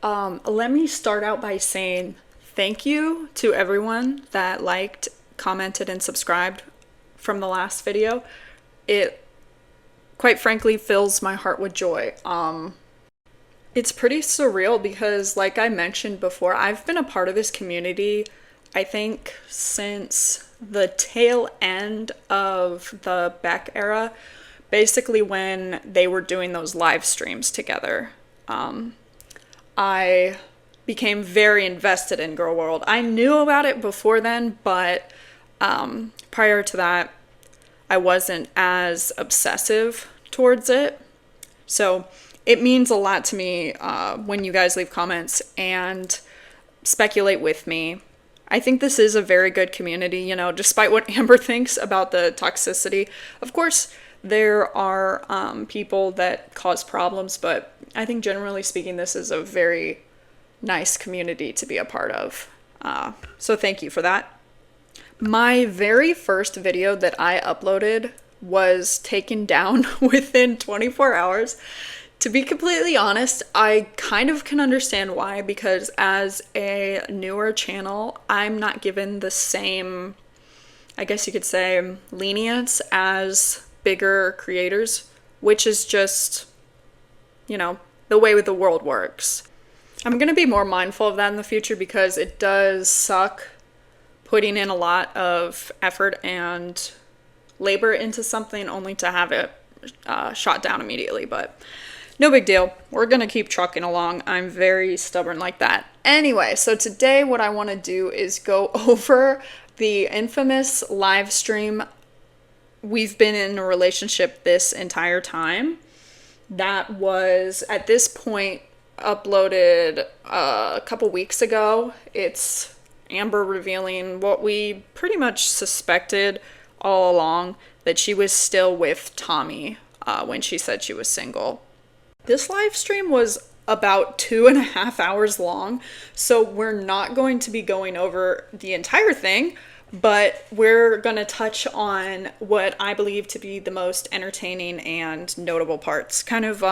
Let me start out by saying thank you to everyone that liked, commented, and subscribed from the last video. It, quite frankly, fills my heart with joy. It's pretty surreal because, like I mentioned before, I've been a part of this community, I think, since the tail end of the Beck era, basically when they were doing those live streams together. I became very invested in Girl World. I knew about it before then, but prior to that, I wasn't as obsessive towards it. So it means a lot to me when you guys leave comments and speculate with me. I think this is a very good community, you know, despite what Amber thinks about the toxicity. Of course, there are people that cause problems, but I think generally speaking, this is a very nice community to be a part of. So thank you for that. My very first video that I uploaded was taken down within 24 hours. To be completely honest, I kind of can understand why, because as a newer channel, I'm not given the same, I guess you could say, lenience as bigger creators, which is just, you know, the way the world works. I'm going to be more mindful of that in the future because it does suck putting in a lot of effort and labor into something only to have it shot down immediately, but no big deal. We're going to keep trucking along. I'm very stubborn like that. Anyway, so today what I want to do is go over the infamous live stream. We've been in a relationship this entire time. That was, at this point, uploaded a couple weeks ago. It's Amber revealing what we pretty much suspected all along, that she was still with Tommy when she said she was single. This live stream was about 2.5 hours long, so we're not going to be going over the entire thing, but we're going to touch on what I believe to be the most entertaining and notable parts, kind of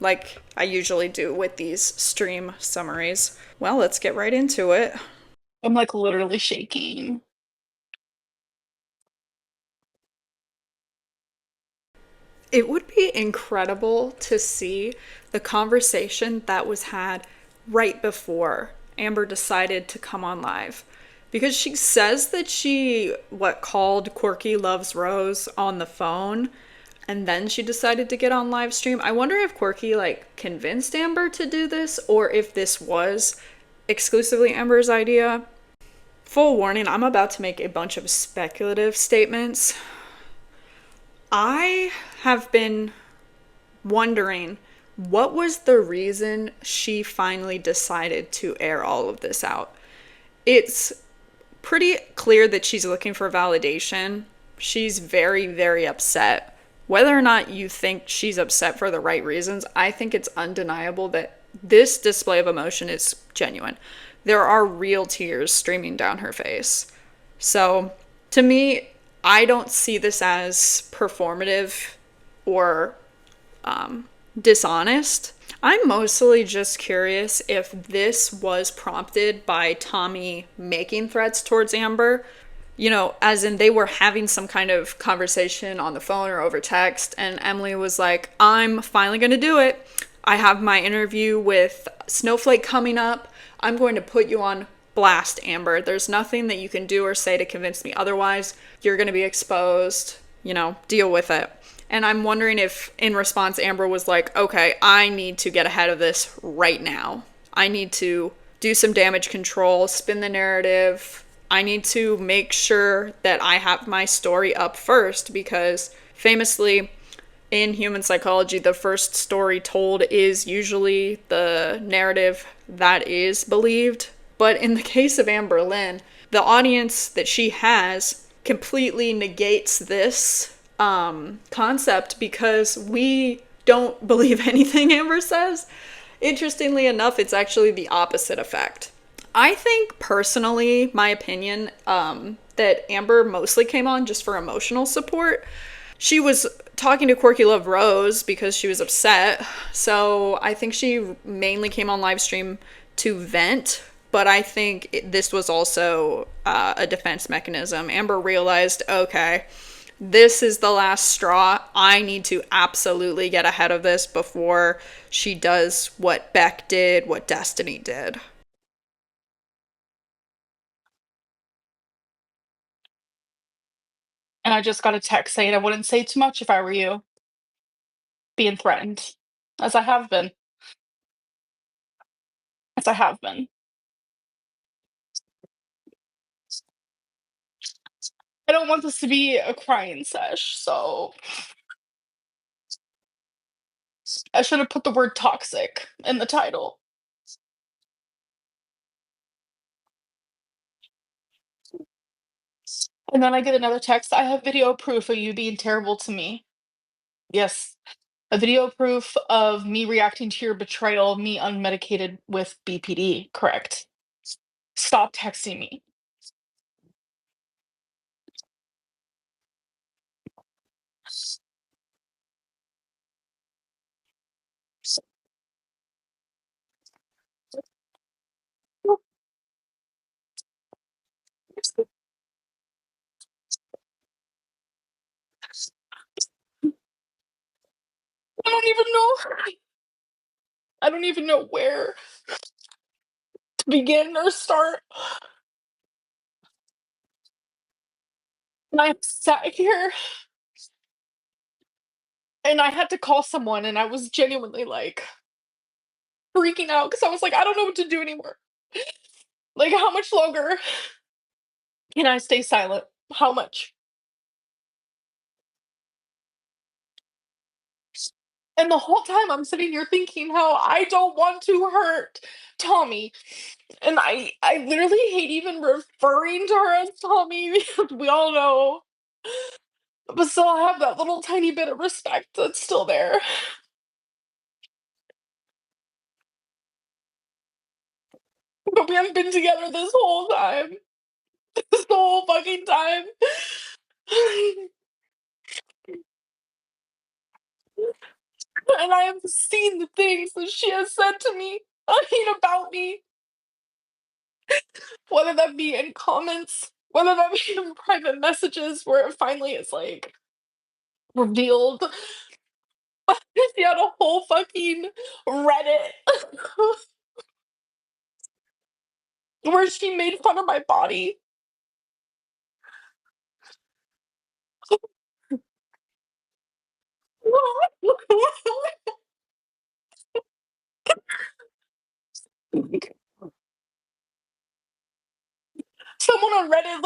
like I usually do with these stream summaries. Well, let's get right into it. I'm like literally shaking. It would be incredible to see the conversation that was had right before Amber decided to come on live. Because she says that she, called Quirky Loves Rose on the phone, and then she decided to get on live stream. I wonder if Quirky, convinced Amber to do this, or if this was exclusively Amber's idea. Full warning, I'm about to make a bunch of speculative statements. I have been wondering what was the reason she finally decided to air all of this out. It's pretty clear that she's looking for validation. She's very, very upset. Whether or not you think she's upset for the right reasons, I think it's undeniable that this display of emotion is genuine. There are real tears streaming down her face. So, to me, I don't see this as performative or dishonest. I'm mostly just curious if this was prompted by Tommy making threats towards Amber. You know, as in they were having some kind of conversation on the phone or over text, and Emily was like, I'm finally going to do it. I have my interview with Snowflake coming up. I'm going to put you on blast, Amber. There's nothing that you can do or say to convince me otherwise. You're going to be exposed. You know, deal with it. And I'm wondering if, in response, Amber was like, okay, I need to get ahead of this right now. I need to do some damage control, spin the narrative. I need to make sure that I have my story up first, because famously, in human psychology, the first story told is usually the narrative that is believed. But in the case of Amberlynn, the audience that she has completely negates this concept because we don't believe anything Amber says. Interestingly enough, it's actually the opposite effect. I think personally, my opinion, that Amber mostly came on just for emotional support. she was talking to Quirky Love Rose because she was upset. So I think she mainly came on live stream to vent, but I think this was also a defense mechanism. Amber realized, okay, this is the last straw. I need to absolutely get ahead of this before she does what Beck did, what Destiny did. And I just got a text saying I wouldn't say too much if I were you, being threatened, as I have been, as I have been. I don't want this to be a crying sesh, so I should have put the word toxic in the title. And then I get another text. I have video proof of you being terrible to me. Yes. A video proof of me reacting to your betrayal, me unmedicated with BPD. Correct. Stop texting me. I don't even know. I don't even know where to begin or start. And I sat here and I had to call someone, and I was genuinely like freaking out because I was like, I don't know what to do anymore. Like, how much longer can I stay silent? How much? And the whole time I'm sitting here thinking how I don't want to hurt Tommy. And I literally hate even referring to her as Tommy because we all know. But still I have that little tiny bit of respect that's still there. But we haven't been together this whole time. This whole fucking time. And I have seen the things that she has said to me, I mean, about me, whether that be in comments, whether that be in private messages, where it finally is like revealed. She had a whole fucking Reddit where she made fun of my body. Someone on Reddit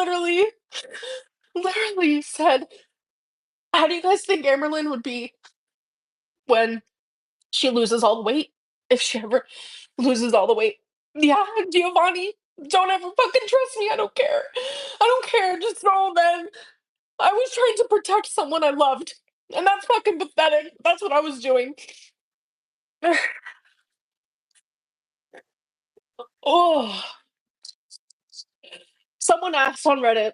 literally said, "How do you guys think Amberlynn would be when she loses all the weight? If she ever loses all the weight?" Yeah, Giovanni, don't ever fucking trust me. I don't care. I don't care. Just know that I was trying to protect someone I loved. And that's fucking pathetic. That's what I was doing. Oh, someone asked on Reddit,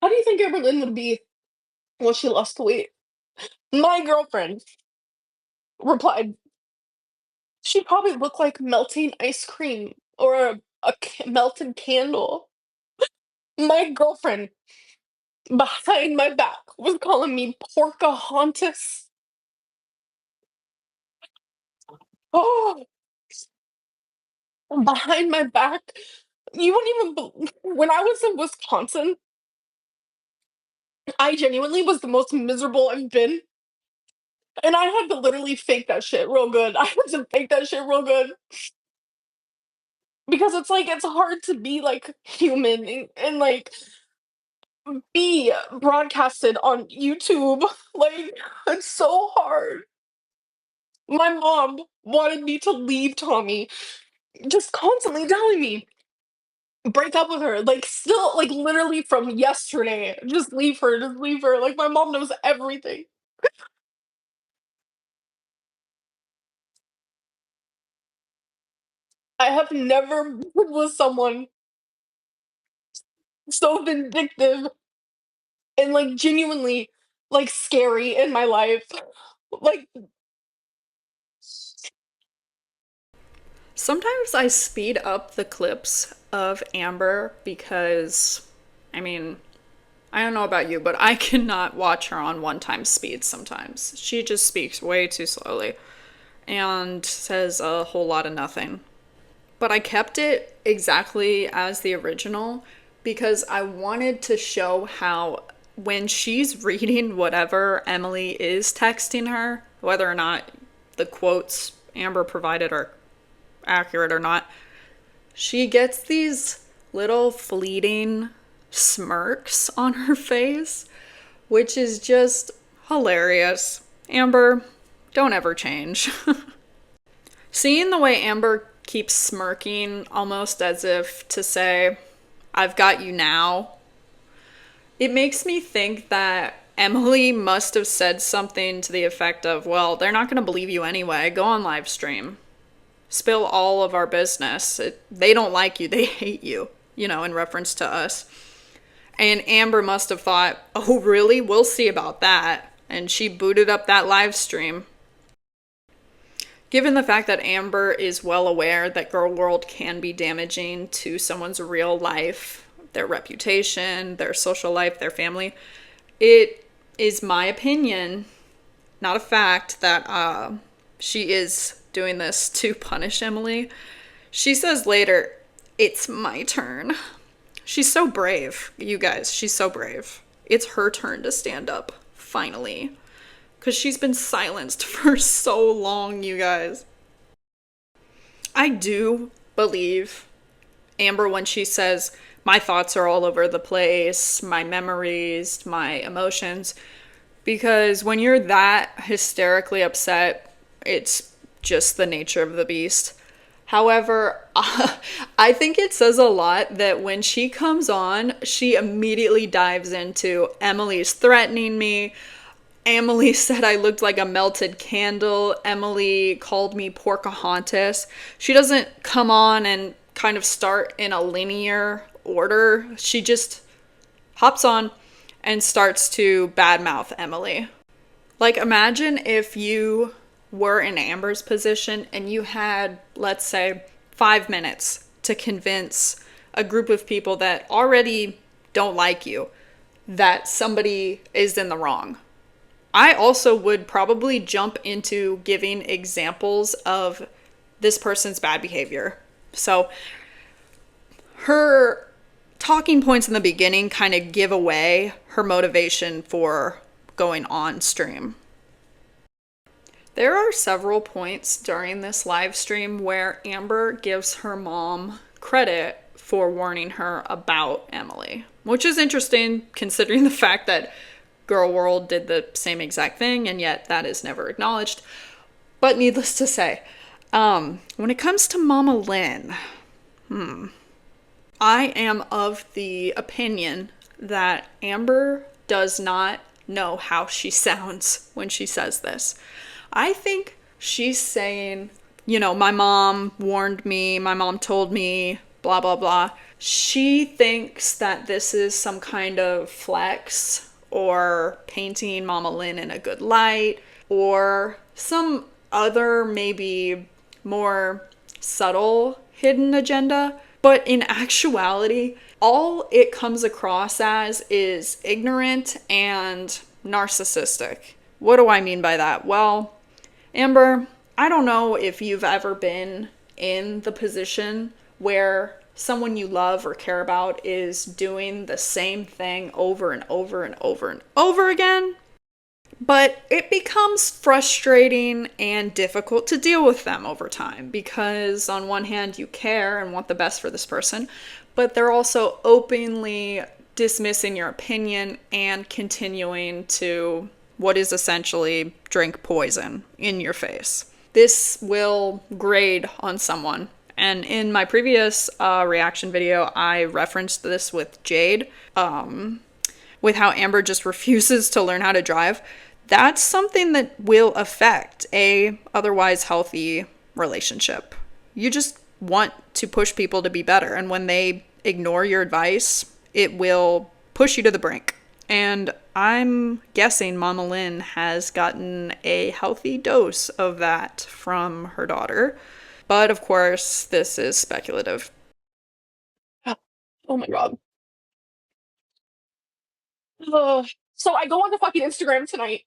how do you think Amberlynn would be when she lost the weight? My girlfriend replied, she'd probably look like melting ice cream or a melted candle. My girlfriend behind my back was calling me Porcahontas. Oh, behind my back. You wouldn't even when I was in Wisconsin, I genuinely was the most miserable I've been. And I had to literally fake that shit real good. I had to fake that shit real good. Because it's like it's hard to be like human and like be broadcasted on YouTube. Like it's so hard. My mom wanted me to leave Tommy, just constantly telling me break up with her. Like still like literally from yesterday. Just leave her, just leave her. Like my mom knows everything. I have never been with someone so vindictive and like genuinely like, scary in my life. Like, Sometimes I speed up the clips of Amber because, I mean, I don't know about you, but I cannot watch her on one time speed sometimes. She just speaks way too slowly and says a whole lot of nothing. But I kept it exactly as the original because I wanted to show how when she's reading whatever Emily is texting her, whether or not the quotes Amber provided are accurate or not, she gets these little fleeting smirks on her face, which is just hilarious. Amber, don't ever change. Seeing the way Amber keeps smirking almost as if to say, I've got you now, it makes me think that Emily must have said something to the effect of, well, they're not going to believe you anyway. Go on live stream. Spill all of our business. They don't like you. They hate you, in reference to us. And Amber must have thought, oh, really? We'll see about that. And she booted up that live stream. Given the fact that Amber is well aware that Girl World can be damaging to someone's real life, their reputation, their social life, their family, it is my opinion, not a fact, that she is doing this to punish Emily. She says later, it's my turn. She's so brave, you guys. She's so brave. It's her turn to stand up, finally. Because she's been silenced for so long, you guys. I do believe Amber when she says, my thoughts are all over the place, my memories, my emotions. Because when you're that hysterically upset, it's just the nature of the beast. However, I think it says a lot that when she comes on, she immediately dives into Emily's threatening me. Emily said I looked like a melted candle. Emily called me Pocahontas. She doesn't come on and kind of start in a linear order. She just hops on and starts to badmouth Emily. Like, imagine if you were in Amber's position and you had, let's say, 5 minutes to convince a group of people that already don't like you that somebody is in the wrong. I also would probably jump into giving examples of this person's bad behavior. So her talking points in the beginning kind of give away her motivation for going on stream. There are several points during this live stream where Amber gives her mom credit for warning her about Emily, which is interesting considering the fact that Girl World did the same exact thing, and yet that is never acknowledged. But needless to say, when it comes to Mama Lynn, I am of the opinion that Amber does not know how she sounds when she says this. I think she's saying, my mom warned me, my mom told me, blah, blah, blah. She thinks that this is some kind of flex or painting Mama Lynn in a good light or some other maybe more subtle hidden agenda. But in actuality, all it comes across as is ignorant and narcissistic. What do I mean by that? Well, Amber, I don't know if you've ever been in the position where someone you love or care about is doing the same thing over and over and over and over again, but it becomes frustrating and difficult to deal with them over time because on one hand you care and want the best for this person, but they're also openly dismissing your opinion and continuing to what is essentially drink poison in your face. This will grade on someone. And in my previous reaction video, I referenced this with Jade, with how Amber just refuses to learn how to drive. That's something that will affect a otherwise healthy relationship. You just want to push people to be better. And when they ignore your advice, it will push you to the brink. And I'm guessing Mama Lynn has gotten a healthy dose of that from her daughter. But of course, this is speculative. Oh my god. Ugh. So I go on to fucking Instagram tonight.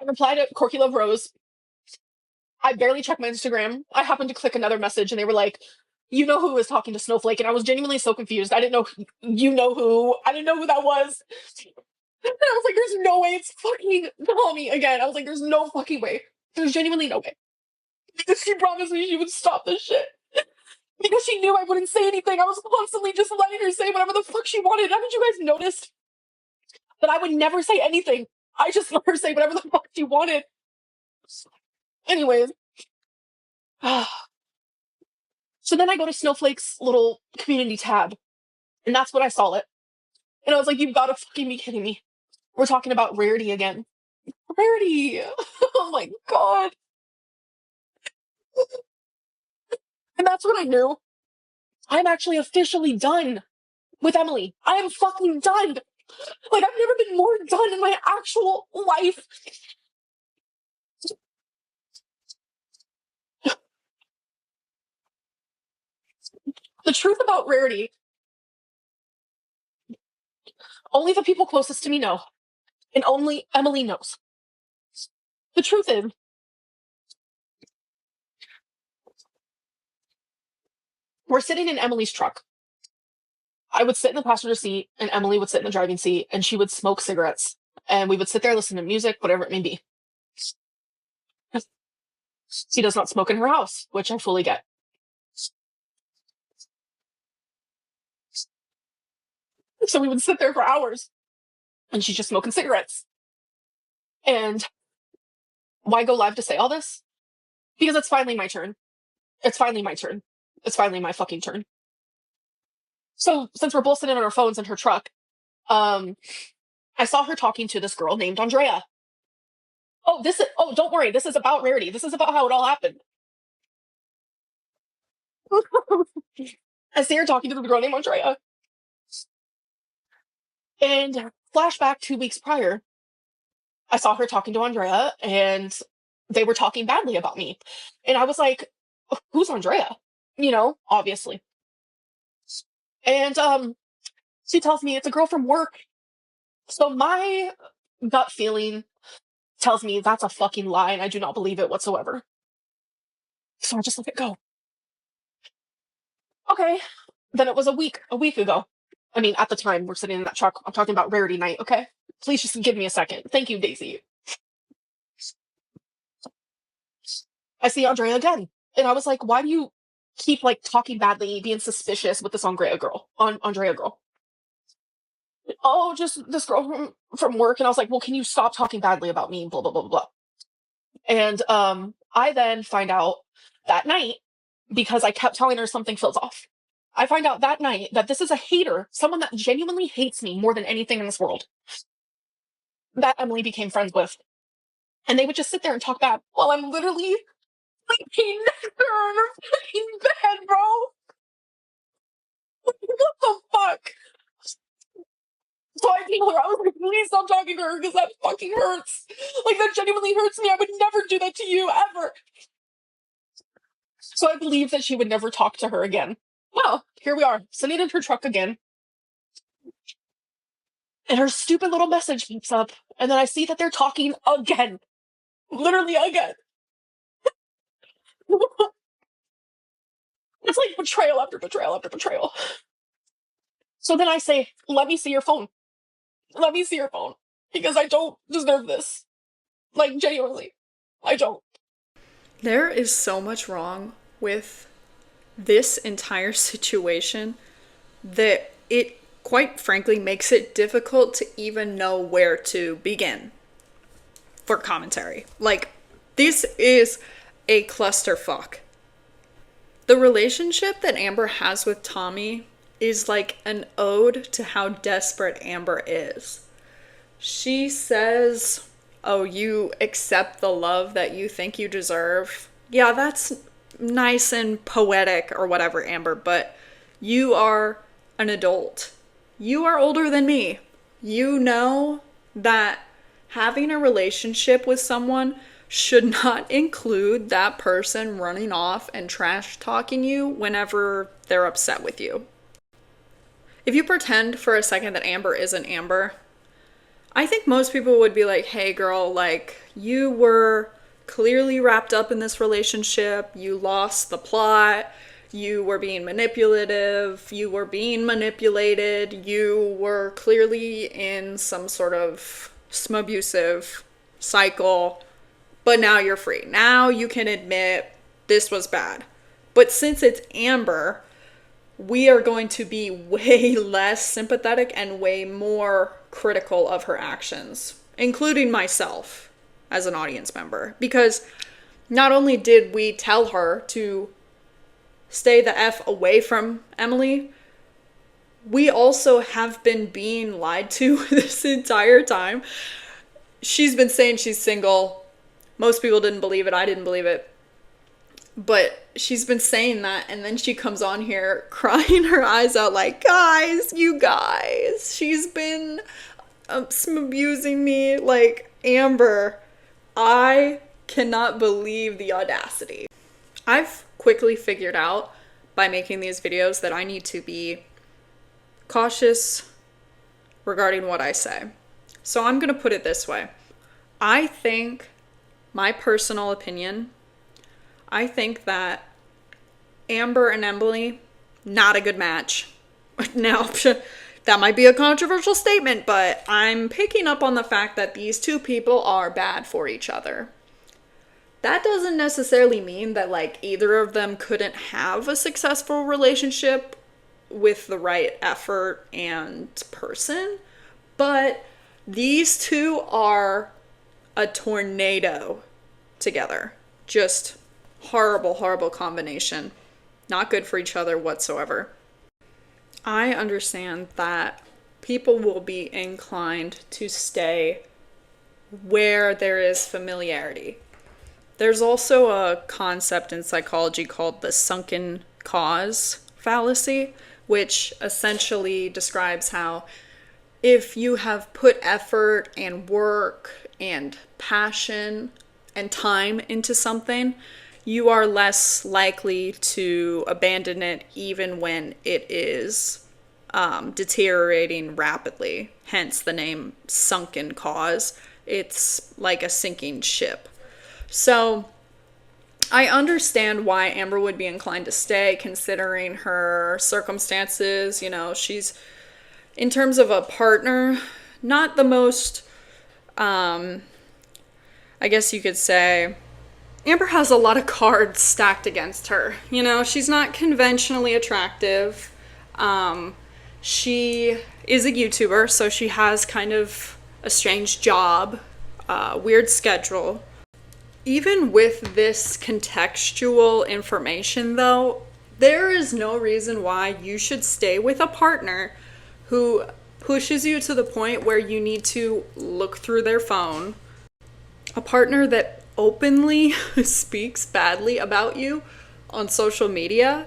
I reply to Corky Love Rose. I barely check my Instagram. I happened to click another message and they were like, you know who was talking to Snowflake? And I was genuinely so confused. I didn't know you know who. I didn't know who that was. And I was like, there's no way it's fucking Tommy again. I was like, there's no fucking way. There's genuinely no way. Because she promised me she would stop this shit. Because she knew I wouldn't say anything. I was constantly just letting her say whatever the fuck she wanted. Haven't you guys noticed that I would never say anything? I just let her say whatever the fuck she wanted. Anyways. So then I go to Snowflake's little community tab, and that's when I saw it. And I was like, you've got to fucking be kidding me. We're talking about Rarity again. Rarity! Oh my god. And that's when I knew I'm actually officially done with Emily. I am fucking done. Like, I've never been more done in my actual life. The truth about Rarity, only the people closest to me know, and only Emily knows. The truth is, we're sitting in Emily's truck. I would sit in the passenger seat, and Emily would sit in the driving seat, and she would smoke cigarettes. And we would sit there, listen to music, whatever it may be. She does not smoke in her house, which I fully get. So we would sit there for hours, and she's just smoking cigarettes. And why go live to say all this? Because it's finally my turn. It's finally my turn. It's finally my fucking turn. So since we're both sitting on our phones in her truck, I saw her talking to this girl named Andrea. Oh, don't worry, this is about Rarity. This is about how it all happened. I see her talking to the girl named Andrea. And flashback 2 weeks prior, I saw her talking to Andrea and they were talking badly about me. And I was like, who's Andrea? You know, obviously. And she tells me it's a girl from work. So my gut feeling tells me that's a fucking lie and I do not believe it whatsoever. So I just let it go. Okay. Then it was a week ago. I mean, at the time we're sitting in that truck. I'm talking about Rarity night, okay? Please just give me a second. Thank you, Daisy. I see Andrea again. And I was like, why do you keep like talking badly, being suspicious with this Andrea girl? Oh, just this girl from work. And I was like, well, can you stop talking badly about me? Blah, blah, blah, blah. And I then find out that night, because I kept telling her something feels off. I find out that night that this is a hater, someone that genuinely hates me more than anything in this world, that Emily became friends with. And they would just sit there and talk bad while I'm literally sleeping next to her in her fucking bed, bro. What the fuck? So I told her, I was like, please stop talking to her because that fucking hurts. Like, that genuinely hurts me. I would never do that to you, ever. So I believed that she would never talk to her again. Well, here we are, sitting in her truck again. And her stupid little message pops up. And then I see that they're talking again. Literally again. It's like betrayal after betrayal after betrayal. So then I say, let me see your phone. Let me see your phone. Because I don't deserve this. Like, genuinely. I don't. There is so much wrong with this entire situation that it quite frankly makes it difficult to even know where to begin for commentary. Like, this is a clusterfuck. The relationship that Amber has with Tommy is like an ode to how desperate Amber is. She says, oh, you accept the love that you think you deserve. Yeah, that's nice and poetic or whatever, Amber, but you are an adult. You are older than me. You know that having a relationship with someone should not include that person running off and trash talking you whenever they're upset with you. If you pretend for a second that Amber isn't Amber, I think most people would be like, hey girl, like, you were clearly wrapped up in this relationship, you lost the plot, you were being manipulative, you were being manipulated, you were clearly in some sort of abusive cycle, but now you're free. Now you can admit this was bad. But since it's Amber, we are going to be way less sympathetic and way more critical of her actions, including myself as an audience member. Because not only did we tell her to stay the F away from Emily, we also have been being lied to this entire time. She's been saying she's single. Most people didn't believe it. I didn't believe it. But she's been saying that, and then she comes on here crying her eyes out like, guys, you guys, she's been abusing me. Like, Amber, I cannot believe the audacity. I've quickly figured out by making these videos that I need to be cautious regarding what I say. So I'm going to put it this way. I think, my personal opinion, I think that Amber and Emily, not a good match. Now, that might be a controversial statement, but I'm picking up on the fact that these two people are bad for each other. That doesn't necessarily mean that, like, either of them couldn't have a successful relationship with the right effort and person, but these two are a tornado together. Just horrible, horrible combination. Not good for each other whatsoever. I understand that people will be inclined to stay where there is familiarity. There's also a concept in psychology called the sunken cause fallacy, which essentially describes how if you have put effort and work and passion and time into something, you are less likely to abandon it even when it is deteriorating rapidly. Hence the name sunken cause. It's like a sinking ship. So I understand why Amber would be inclined to stay considering her circumstances. You know, she's, in terms of a partner, not the most, I guess you could say, Amber has a lot of cards stacked against her. You know, she's not conventionally attractive. She is a YouTuber, so she has kind of a strange job, weird schedule. Even with this contextual information, though, there is no reason why you should stay with a partner who pushes you to the point where you need to look through their phone, a partner that openly speaks badly about you on social media,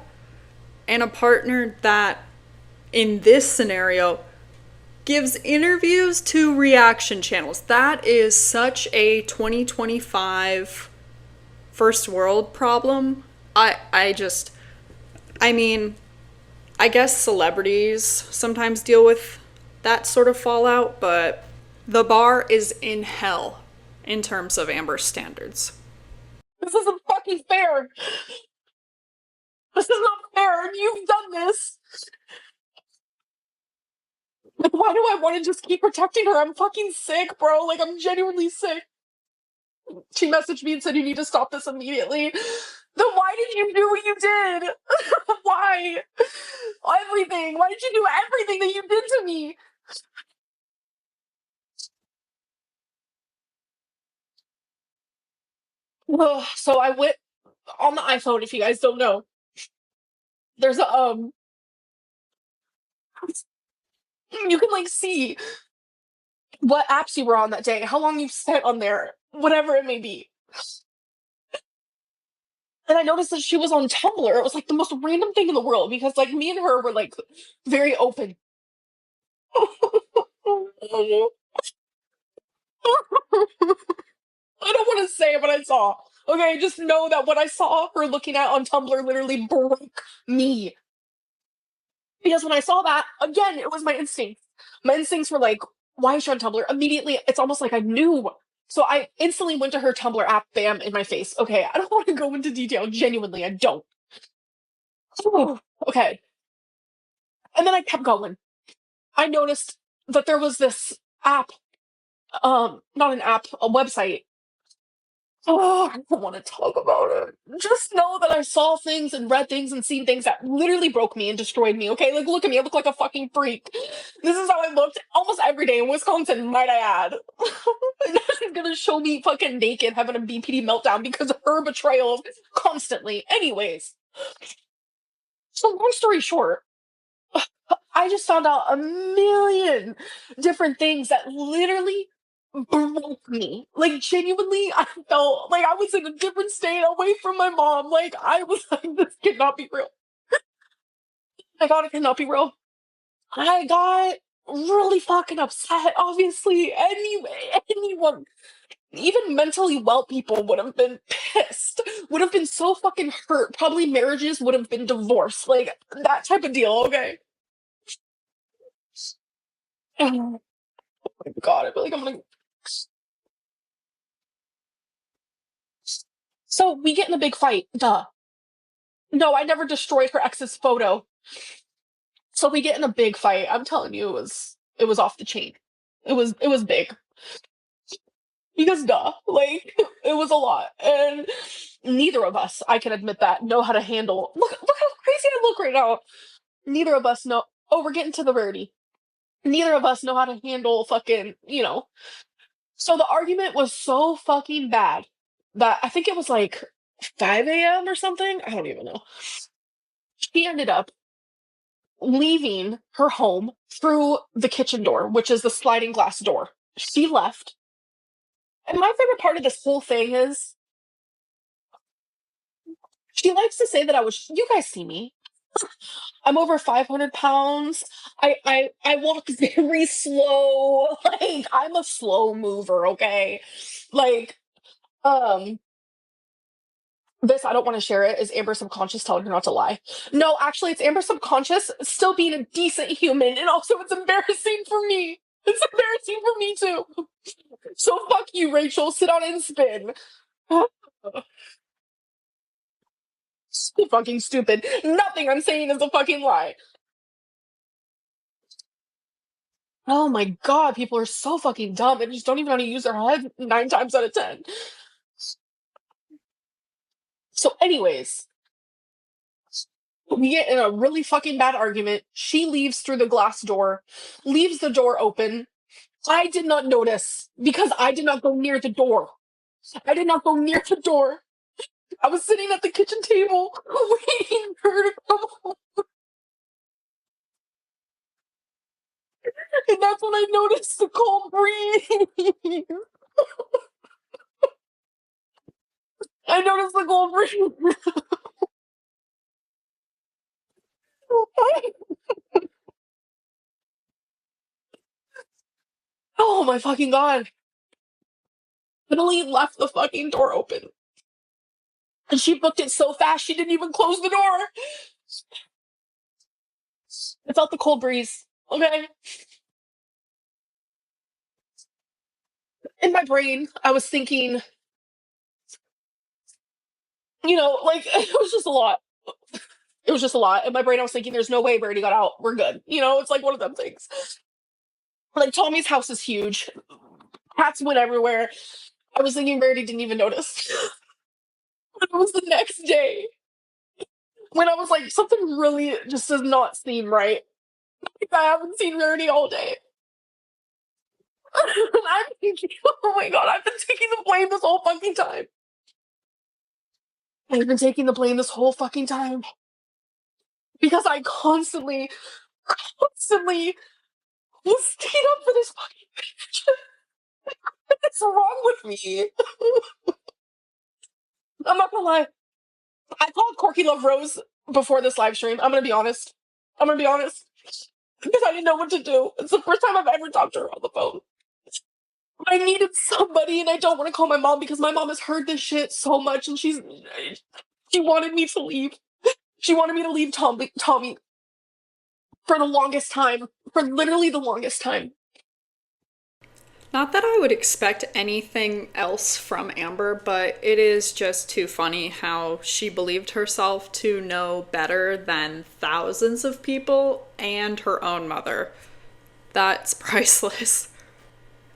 and a partner that, in this scenario, gives interviews to reaction channels. That is such a 2025 first world problem. I mean, I guess celebrities sometimes deal with that sort of fallout, but the bar is in hell in terms of Amber's standards. This isn't fucking fair. This is not fair. You've done this. Like, why do I want to just keep protecting her? I'm fucking sick, bro. Like, I'm genuinely sick. She messaged me and said, you need to stop this immediately. Then why did you do what you did? Why? Everything. Why did you do everything that you did to me? Ugh, so I went on the iPhone, if you guys don't know. There's a, you can, like, see what apps you were on that day, how long you've spent on there, whatever it may be. And I noticed that she was on Tumblr. It was like the most random thing in the world because, like, me and her were, like, very open. I don't want to say what I saw. Okay, just know that what I saw her looking at on Tumblr literally broke me. Because when I saw that, again, it was my instinct. My instincts were like, why is she on Tumblr? Immediately, it's almost like I knew. So I instantly went to her Tumblr app, bam, in my face. Okay, I don't want to go into detail. Genuinely, I don't. Okay. And then I kept going. I noticed that there was this app, not an app, a website. Oh, I don't want to talk about it. Just know that I saw things and read things and seen things that literally broke me and destroyed me. Okay, like look at me. I look like a fucking freak. This is how I looked almost every day in Wisconsin, might I add. And now she's gonna show me fucking naked having a BPD meltdown because of her betrayal constantly. Anyways, so long story short, I just found out a million different things that literally broke me. Like genuinely, I felt like I was in a different state away from my mom. Like I was like, this cannot be real. I God, it cannot be real. I got really fucking upset. Obviously, anyone, even mentally well people would have been pissed. Would have been so fucking hurt. Probably marriages would have been divorced. Like that type of deal. Okay. Oh my God, I feel like I'm gonna. So we get in a big fight. Duh. No, I never destroyed her ex's photo. So we get in a big fight. I'm telling you, it was off the chain. It was big because duh, like it was a lot, and neither of us, I can admit that, know how to handle. Look how crazy I look right now. Neither of us know. Oh, we're getting to the rarity. Neither of us know how to handle fucking. So the argument was so fucking bad that I think it was like 5 a.m. or something. I don't even know. She ended up leaving her home through the kitchen door, which is the sliding glass door. She left. And my favorite part of this whole thing is she likes to say that you guys see me. I'm over 500 pounds. I walk very slow. Like, I'm a slow mover, okay? Like, um, this, I don't want to share it, is Amber subconscious telling her not to lie. No, actually, it's Amber subconscious still being a decent human, and also it's embarrassing for me. It's embarrassing for me too. So fuck you, Rachel. Sit on and spin. So fucking stupid. Nothing I'm saying is a fucking lie. Oh my God, people are so fucking dumb and just don't even know how to use their head 9 times out of 10. So, anyways, we get in a really fucking bad argument. She leaves through the glass door, leaves the door open. I did not notice because I did not go near the door. I did not go near the door. I was sitting at the kitchen table waiting for her to come home. And that's when I noticed the cold breeze. I noticed the cold breeze. Oh my fucking God. Literally left the fucking door open. And she booked it so fast she didn't even close the door. I felt the cold breeze. Okay. In my brain, I was thinking, like it was just a lot. It was just a lot. In my brain, I was thinking, there's no way Birdie got out. We're good. It's like one of them things. Like Tommy's house is huge. Cats went everywhere. I was thinking Birdie didn't even notice. But it was the next day when I was like, something really just does not seem right. Like, I haven't seen Birdie all day. And I'm thinking, oh my God, I've been taking the blame this whole fucking time. I've been taking the blame this whole fucking time because I constantly was staying up for this fucking bitch. What's wrong with me? I'm not gonna lie. I called Corky Love Rose before this live stream. I'm gonna be honest. because I didn't know what to do. It's the first time I've ever talked to her on the phone. I needed somebody, and I don't want to call my mom because my mom has heard this shit so much, and she wanted me to leave. She wanted me to leave Tommy for the longest time, for literally the longest time. Not that I would expect anything else from Amber, but it is just too funny how she believed herself to know better than thousands of people and her own mother. That's priceless.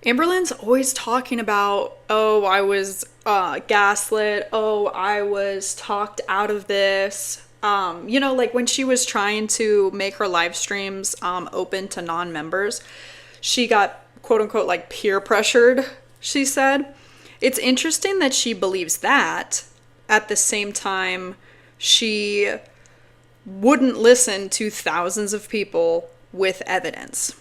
Amberlynn's always talking about, oh, I was gaslit. Oh, I was talked out of this. Like when she was trying to make her live streams open to non members, she got quote unquote like peer pressured, she said. It's interesting that she believes that. At the same time, she wouldn't listen to thousands of people with evidence.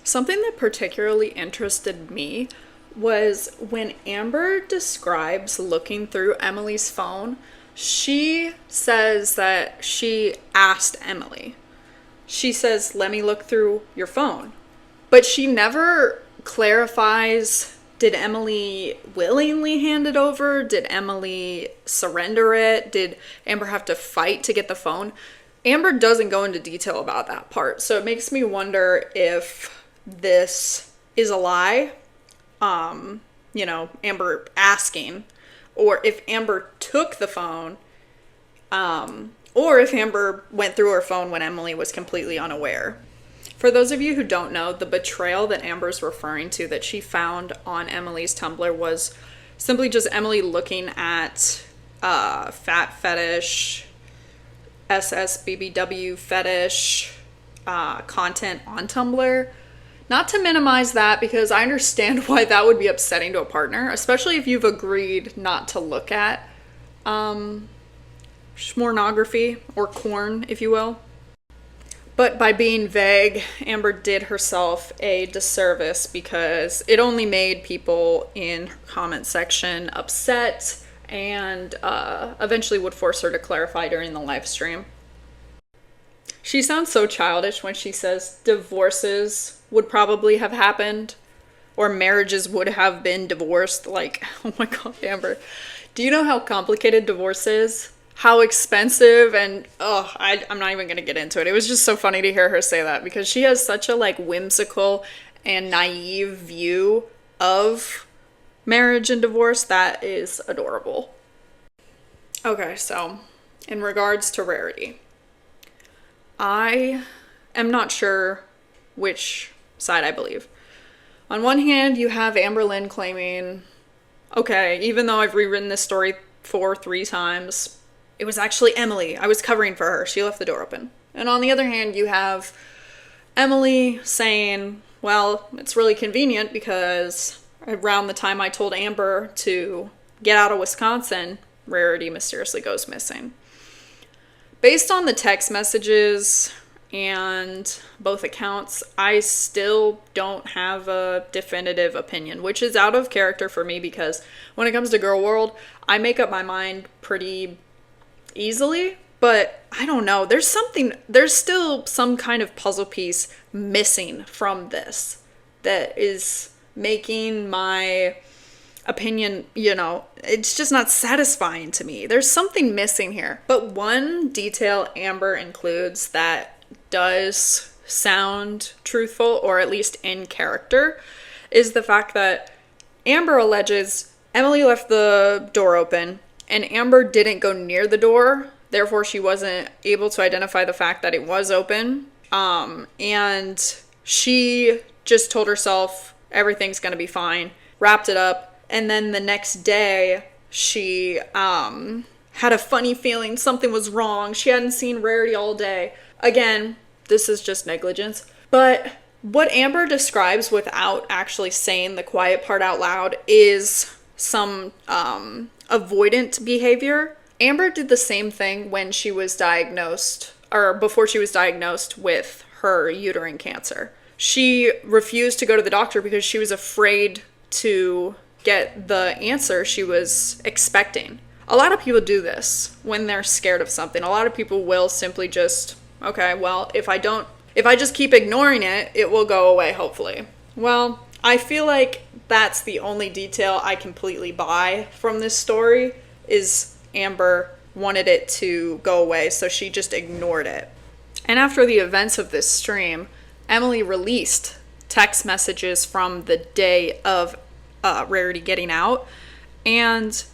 Something that particularly interested me was when Amber describes looking through Emily's phone, she says that she asked Emily. She says, let me look through your phone. But she never clarifies, did Emily willingly hand it over? Did Emily surrender it? Did Amber have to fight to get the phone? Amber doesn't go into detail about that part. So it makes me wonder if this is a lie, Amber asking, or if Amber took the phone, or if Amber went through her phone when Emily was completely unaware. For those of you who don't know, the betrayal that Amber's referring to that she found on Emily's Tumblr was simply just Emily looking at fat fetish, SSBBW fetish content on Tumblr. Not to minimize that, because I understand why that would be upsetting to a partner, especially if you've agreed not to look at schmornography or corn, if you will. But by being vague, Amber did herself a disservice because it only made people in her comment section upset and eventually would force her to clarify during the live stream. She sounds so childish when she says divorces would probably have happened or marriages would have been divorced. Like, oh my God, Amber. Do you know how complicated divorce is? How expensive, and I'm not even going to get into it. It was just so funny to hear her say that because she has such a like whimsical and naive view of marriage and divorce that is adorable. Okay, so in regards to Rarity, I am not sure which side I believe. On one hand, you have Amberlynn claiming, okay, even though I've rewritten this story 3 times, it was actually Emily. I was covering for her. She left the door open. And on the other hand, you have Emily saying, well, it's really convenient because around the time I told Amber to get out of Wisconsin, Rarity mysteriously goes missing. Based on the text messages and both accounts, I still don't have a definitive opinion, which is out of character for me because when it comes to Girl World, I make up my mind pretty easily, but I don't know. There's still some kind of puzzle piece missing from this that is making my opinion, it's just not satisfying to me. There's something missing here. But one detail Amber includes that does sound truthful, or at least in character, is the fact that Amber alleges Emily left the door open and Amber didn't go near the door. Therefore, she wasn't able to identify the fact that it was open. And she just told herself everything's going to be fine, wrapped it up. And then the next day, she had a funny feeling something was wrong. She hadn't seen Rarity all day. Again, this is just negligence. But what Amber describes without actually saying the quiet part out loud is some avoidant behavior. Amber did the same thing when she was diagnosed, or before she was diagnosed with her uterine cancer. She refused to go to the doctor because she was afraid to get the answer she was expecting. A lot of people do this when they're scared of something. A lot of people will simply just, okay, well, if I don't If I just keep ignoring it, it will go away, hopefully. Well, I feel like that's the only detail I completely buy from this story is Amber wanted it to go away, so she just ignored it. And after the events of this stream, Emily released text messages from the day of Rarity getting out, and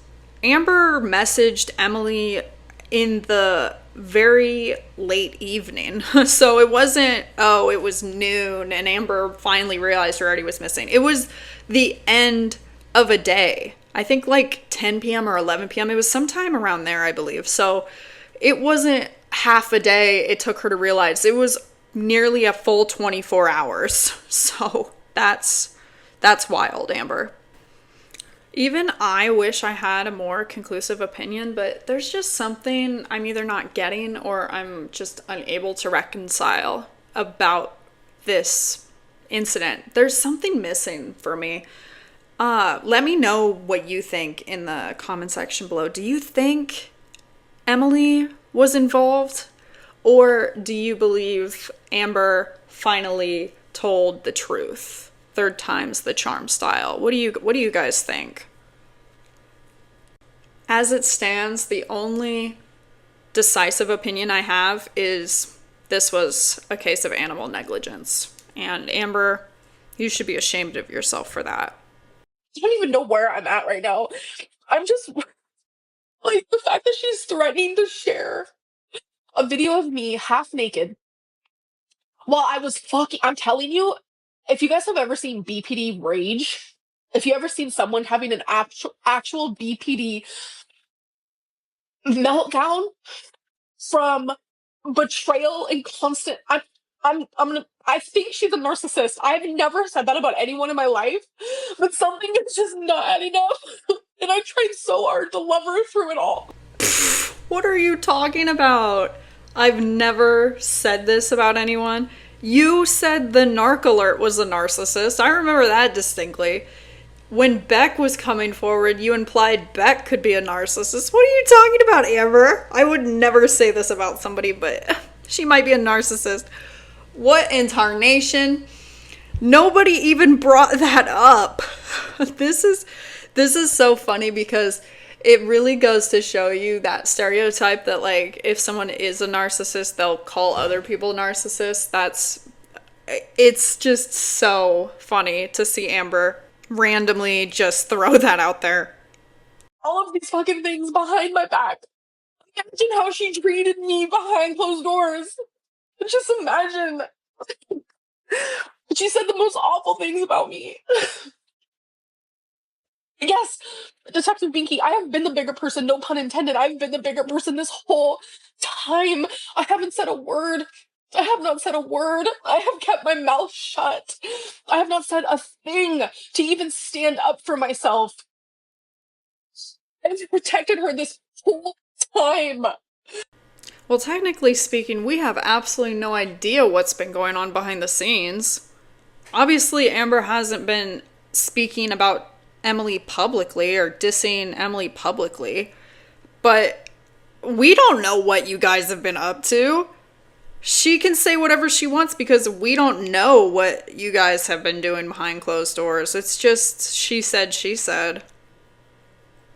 Amber messaged Emily in the very late evening. So it wasn't, oh, it was noon and Amber finally realized Rarity was missing. It was the end of a day. I think like 10 p.m. or 11 p.m. It was sometime around there, I believe. So it wasn't half a day it took her to realize. It was nearly a full 24 hours. So that's wild, Amber. Even I wish I had a more conclusive opinion, but there's just something I'm either not getting or I'm just unable to reconcile about this incident. There's something missing for me. Let me know what you think in the comment section below. Do you think Emily was involved? Or do you believe Amber finally told the truth? Third time's the charm style. What do you guys think? As it stands, the only decisive opinion I have is this was a case of animal negligence. And Amber, you should be ashamed of yourself for that. I don't even know where I'm at right now. I'm just like the fact that she's threatening to share a video of me half naked while I was fucking. I'm telling you, if you guys have ever seen BPD rage, if you ever seen someone having an actual BPD meltdown from betrayal and constant, I think she's a narcissist. I've never said that about anyone in my life, but something is just not adding up. And I tried so hard to love her through it all. What are you talking about? I've never said this about anyone. You said the narc alert was a narcissist. I remember that distinctly. When Beck was coming forward, you implied Beck could be a narcissist. What are you talking about, Amber? I would never say this about somebody, but she might be a narcissist. What incarnation? Nobody even brought that up. This is so funny because it really goes to show you that stereotype that, like, if someone is a narcissist, they'll call other people narcissists. It's just so funny to see Amber randomly just throw that out there. All of these fucking things behind my back. Imagine how she treated me behind closed doors. Just imagine. She said the most awful things about me. Yes, Detective Binky, I have been the bigger person, no pun intended. I've been the bigger person this whole time. I haven't said a word. I have not said a word. I have kept my mouth shut. I have not said a thing to even stand up for myself. I've protected her this whole time. Well, technically speaking, we have absolutely no idea what's been going on behind the scenes. Obviously, Amber hasn't been speaking about Emily publicly or dissing Emily publicly, but we don't know what you guys have been up to. She can say whatever she wants because we don't know what you guys have been doing behind closed doors. It's just she said, she said.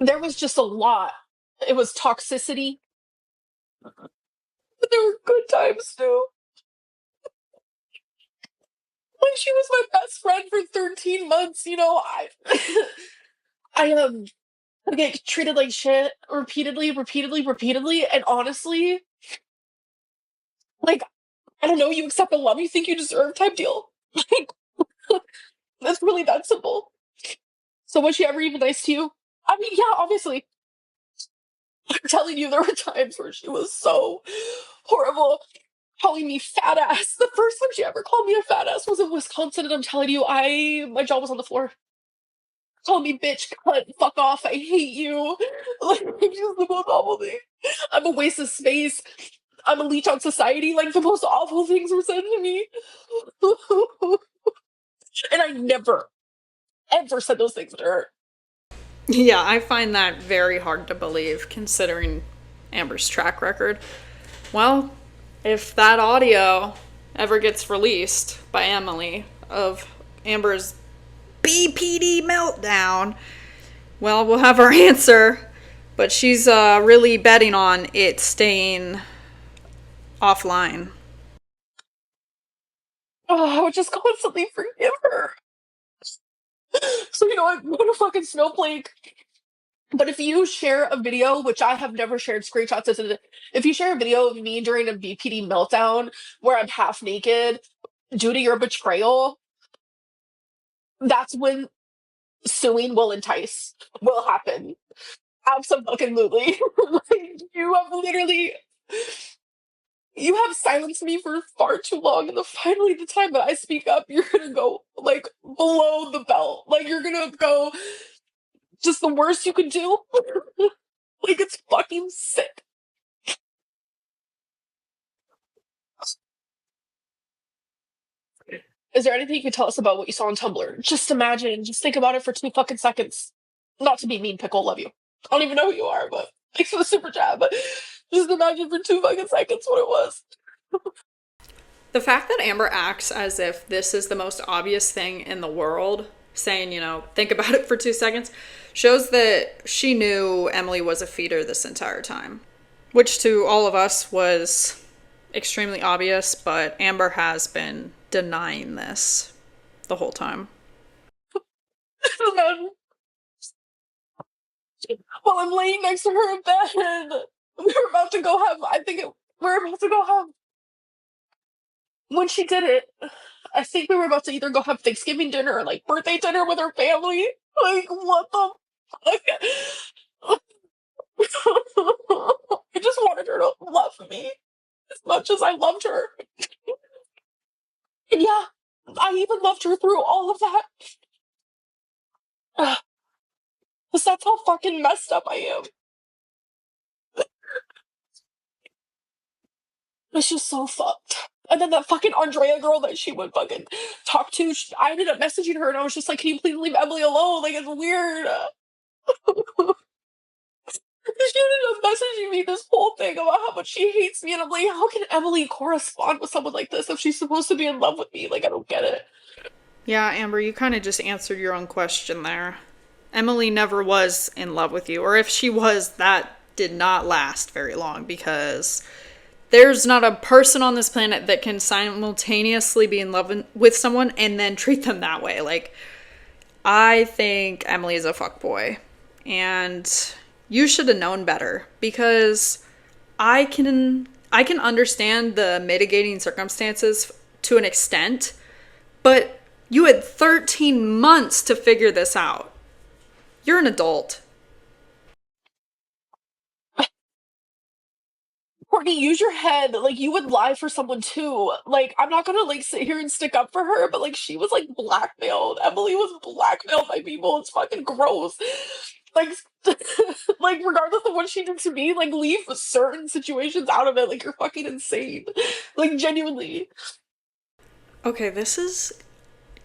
There was just a lot. It was toxicity. But there were good times too. Like, she was my best friend for 13 months, you know. I get treated like shit repeatedly, and honestly, like, I don't know, you accept the love you think you deserve type deal. Like, it's really that simple. So was she ever even nice to you? I mean, yeah, obviously. I'm telling you, there were times where she was so horrible, calling me fat ass. The first time she ever called me a fat ass was in Wisconsin, and I'm telling you, my jaw was on the floor. Call me bitch, cunt, fuck off, I hate you. Like, it's just the most awful thing. I'm a waste of space. I'm a leech on society. Like, the most awful things were said to me. And I never, ever said those things to her. Yeah, I find that very hard to believe considering Amber's track record. Well, if that audio ever gets released by Emily of Amber's BPD meltdown, well, we'll have our answer. But she's really betting on it staying offline. Oh, I would just constantly forgive her. So you know what? What a fucking snowflake. But if you share a video, which I have never shared screenshots, if you share a video of me during a BPD meltdown where I'm half naked due to your betrayal, that's when suing will happen. Absolutely. Like, you have silenced me for far too long, and finally the time that I speak up, you're gonna go like below the belt. Like you're gonna go just the worst you could do. Like it's fucking sick. Is there anything you could tell us about what you saw on Tumblr? Just imagine, just think about it for 2 fucking seconds. Not to be mean, Pickle, love you. I don't even know who you are, but thanks for the super chat. But just imagine for 2 fucking seconds what it was. The fact that Amber acts as if this is the most obvious thing in the world, saying, think about it for 2 seconds, shows that she knew Emily was a feeder this entire time. Which to all of us was extremely obvious, but Amber has been denying this the whole time. While I'm laying next to her in bed, we're about to go have, we're about to go have, when she did it, I think we were about to either go have Thanksgiving dinner or like birthday dinner with her family. Like, what the fuck? I just wanted her to love me as much as I loved her. And yeah, I even loved her through all of that. Because that's how fucking messed up I am. It's just so fucked. And then that fucking Andrea girl that she would fucking talk to, I ended up messaging her and I was just like, can you please leave Emily alone? Like, it's weird. She ended up messaging me this whole thing about how much she hates me, and I'm like, how can Emily correspond with someone like this if she's supposed to be in love with me? Like, I don't get it. Yeah, Amber, you kind of just answered your own question there. Emily never was in love with you, or if she was, that did not last very long because there's not a person on this planet that can simultaneously be in love with someone and then treat them that way. Like, I think Emily is a fuckboy, and you should have known better because I can understand the mitigating circumstances to an extent, but you had 13 months to figure this out. You're an adult. Courtney, use your head. Like, you would lie for someone too. Like, I'm not gonna like sit here and stick up for her, but like, she was like blackmailed. Emily was blackmailed by people. It's fucking gross. Like, like regardless of what she did to me, like leave certain situations out of it. Like, you're fucking insane. Like, genuinely. Okay, this is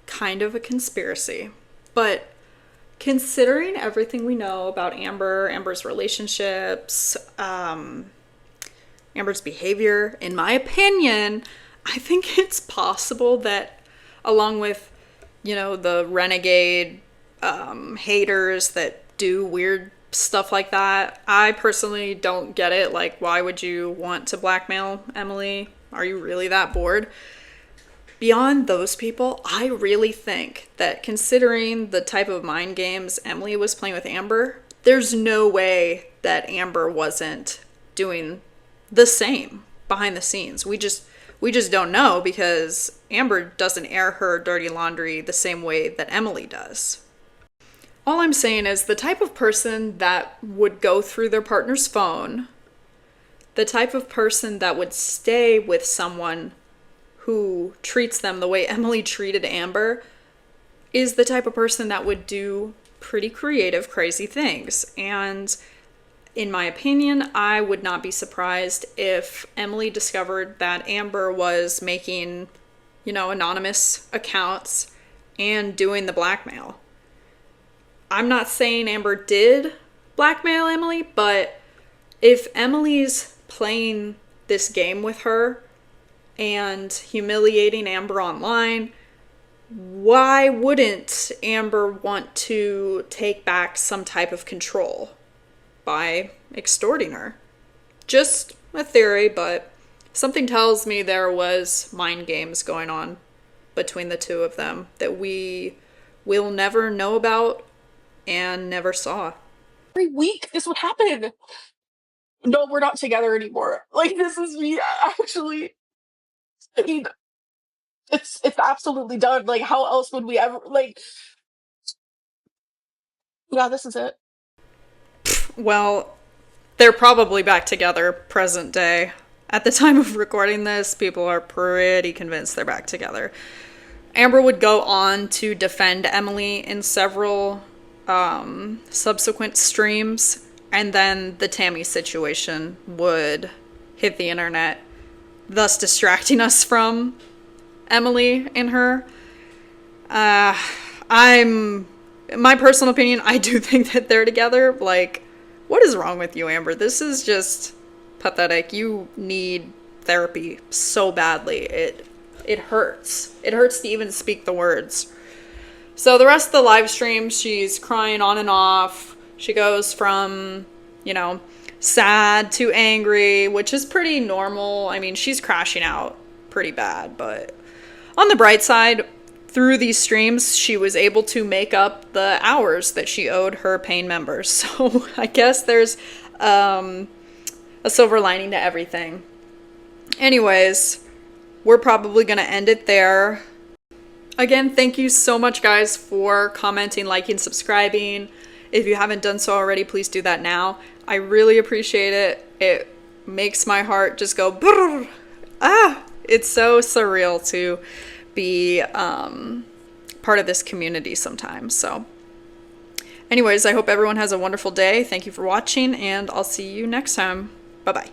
kind of a conspiracy, but considering everything we know about Amber's relationships, Amber's behavior, in my opinion, I think it's possible that along with, the renegade haters that do weird stuff like that, I personally don't get it. Like, why would you want to blackmail Emily? Are you really that bored? Beyond those people, I really think that considering the type of mind games Emily was playing with Amber, there's no way that Amber wasn't doing the same behind the scenes. We just don't know because Amber doesn't air her dirty laundry the same way that Emily does. All I'm saying is the type of person that would go through their partner's phone, the type of person that would stay with someone who treats them the way Emily treated Amber is the type of person that would do pretty creative, crazy things. And in my opinion, I would not be surprised if Emily discovered that Amber was making, anonymous accounts and doing the blackmail. I'm not saying Amber did blackmail Emily, but if Emily's playing this game with her and humiliating Amber online, why wouldn't Amber want to take back some type of control by extorting her? Just a theory, but something tells me there was mind games going on between the two of them that we will never know about and never saw. Every week this would happen. No, we're not together anymore. Like, this is me actually. I mean, it's absolutely done. Like, how else would we ever, like, yeah, this is it. Well, they're probably back together present day. At the time of recording this, people are pretty convinced they're back together. Amber would go on to defend Emily in several subsequent streams, and then the Tammy situation would hit the internet, thus distracting us from Emily and her. I'm, in my personal opinion, I do think that they're together. Like, what is wrong with you, Amber? This is just pathetic. You need therapy so badly. It hurts. It hurts to even speak the words. So the rest of the live stream, she's crying on and off. She goes from, sad to angry, which is pretty normal. I mean, she's crashing out pretty bad, but on the bright side, through these streams, she was able to make up the hours that she owed her paying members. So I guess there's a silver lining to everything. Anyways, we're probably going to end it there. Again, thank you so much, guys, for commenting, liking, subscribing. If you haven't done so already, please do that now. I really appreciate it. It makes my heart just go brrr. It's so surreal to be part of this community sometimes. So anyways, I hope everyone has a wonderful day. Thank you for watching, and I'll see you next time. Bye-bye.